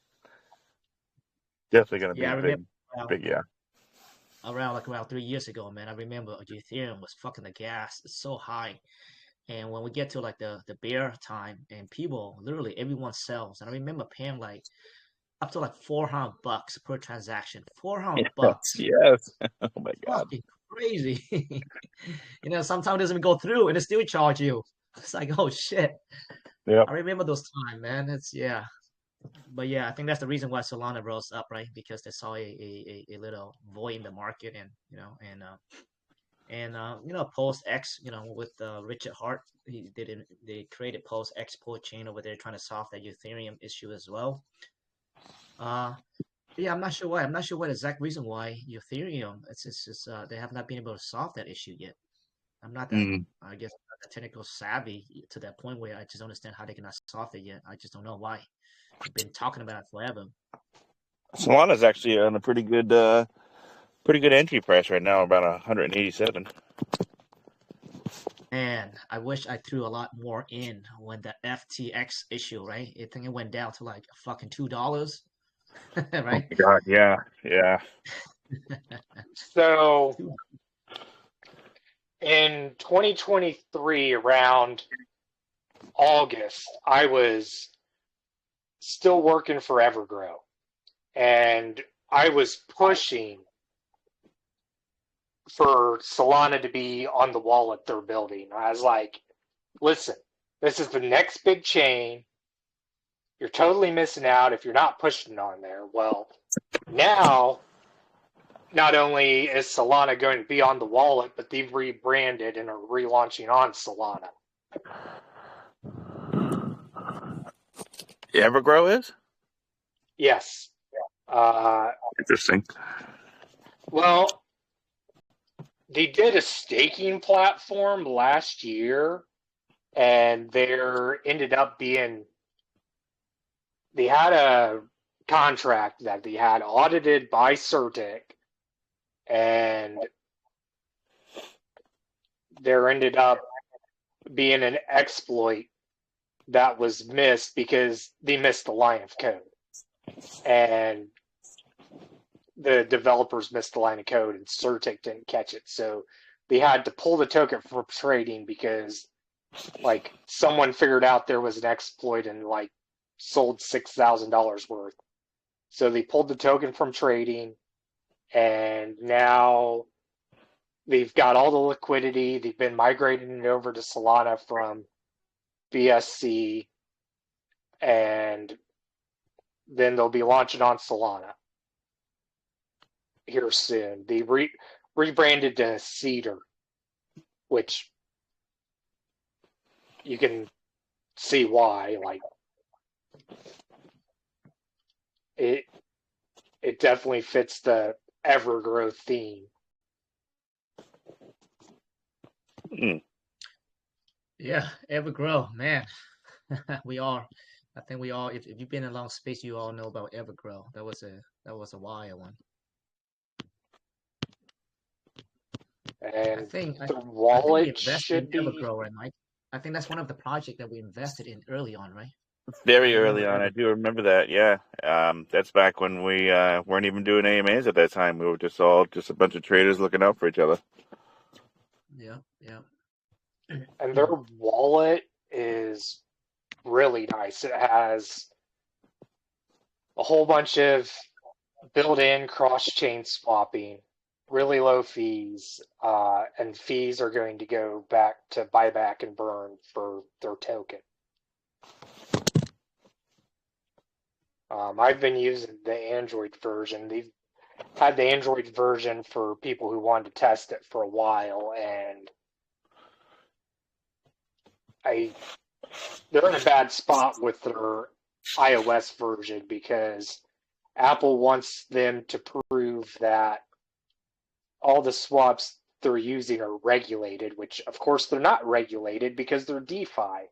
definitely going to be Yeah, I a remember big yeah. around 3 years ago, man. I remember Ethereum was fucking the gas. It's so high. And when we get to like the bear time and people literally everyone sells. And I remember paying like up to like $400 per transaction. $400. Yes. Oh my God. Fucking crazy. Sometimes it doesn't go through and they still charge you. It's like, oh shit. Yep. I remember those times, man. Yeah. But yeah, I think that's the reason why Solana rose up, right? Because they saw a little void in the market, and Post X, with Richard Hart, they created Post Export chain over there trying to solve that Ethereum issue as well. Yeah, I'm not sure why. I'm not sure what exact reason why Ethereum. It's just they have not been able to solve that issue yet. I'm not that, Mm. I guess, not that technical savvy to that point where I just don't understand how they cannot solve it yet. I just don't know why. They've been talking about it forever. Solana's actually on a pretty good entry price right now, about 187. And I wish I threw a lot more in when the FTX issue, right? I think it went down to like fucking $2, Oh right? my God, yeah. So in 2023, around August, I was still working for Evergrow, and I was pushing for Solana to be on the wallet they're building. I was like, listen, this is the next big chain. You're totally missing out if you're not pushing on there. Well, now, not only is Solana going to be on the wallet, but they've rebranded and are relaunching on Solana. Evergrow is? Yes. Interesting. Well, they did a staking platform last year, and there ended up being, they had a contract that they had audited by Certic, and there ended up being an exploit that was missed because they missed the line of code. And the developers missed the line of code and Certic didn't catch it. So they had to pull the token from trading because like someone figured out there was an exploit and like sold $6,000 worth. So they pulled the token from trading, and now they've got all the liquidity. They've been migrating it over to Solana from BSC. and then they'll be launching on Solana here soon. They rebranded to Cedar, which you can see why. Like it definitely fits the Evergrowth theme. Yeah, Evergrow, man. We all, I think we all, if you've been in long space, you all know about Evergrow. That was a wild one. And I think we wallet invested should in be. Evergrow, right, Mike? I think that's one of the projects that we invested in early on, right? Very early on, I do remember that. Yeah, that's back when we weren't even doing AMAs at that time. We were just a bunch of traders looking out for each other. Yeah. And their wallet is really nice. It has a whole bunch of built-in cross-chain swapping, really low fees, and fees are going to go back to buyback and burn for their token. I've been using the Android version. They've had the Android version for people who wanted to test it for a while, and they're in a bad spot with their iOS version because Apple wants them to prove that all the swaps they're using are regulated, which of course they're not regulated because they're DeFi.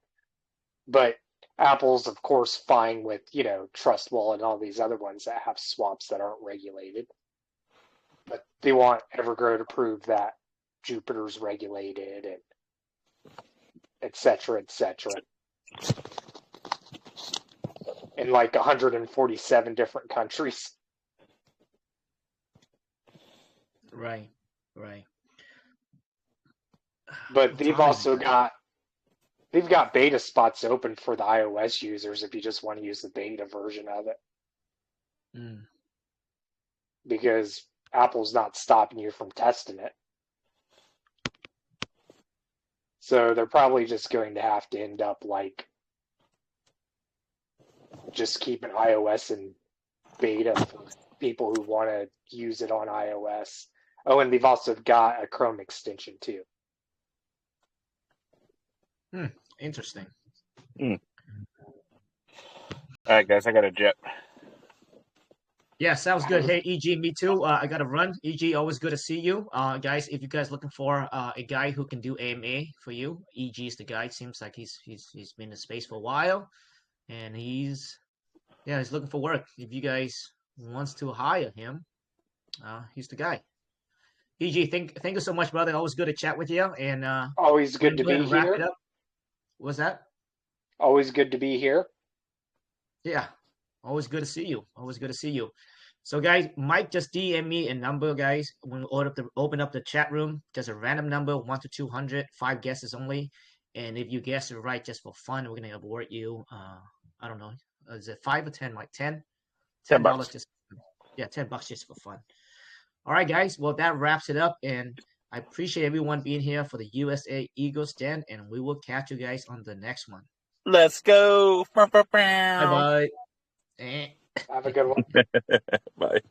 But Apple's of course fine with, Trust Wallet and all these other ones that have swaps that aren't regulated. But they want Evergrow to prove that Jupiter's regulated and et cetera, in like 147 different countries. Right. But they've also got beta spots open for the iOS users if you just want to use the beta version of it. Because Apple's not stopping you from testing it. So they're probably just going to have to end up like just keeping iOS in beta for people who want to use it on iOS. Oh, and they've also got a Chrome extension too. Interesting. All right, guys, I got a jet. Yeah, sounds good. Hey, EG, me too. I got to run. EG, always good to see you. Guys, if you guys looking for a guy who can do AMA for you, EG is the guy. Seems like he's been in space for a while, and he's looking for work. If you guys wants to hire him, he's the guy. EG, thank you so much, brother. Always good to chat with you. And always good to be wrap here. It up. What's that? Always good to be here. Yeah. Always good to see you. So, guys, Mike just DM me a number, guys. When we open up the chat room, there's a random number, 1 to 200, 5 guesses only. And if you guess it right, just for fun, we're gonna award you. I don't know, is it 5 or 10? Like $10? $10 just $10 just for fun. All right, guys. Well, that wraps it up, and I appreciate everyone being here for the USA Eagle Stand, and we will catch you guys on the next one. Let's go. Bye bye. Have a good one. Bye.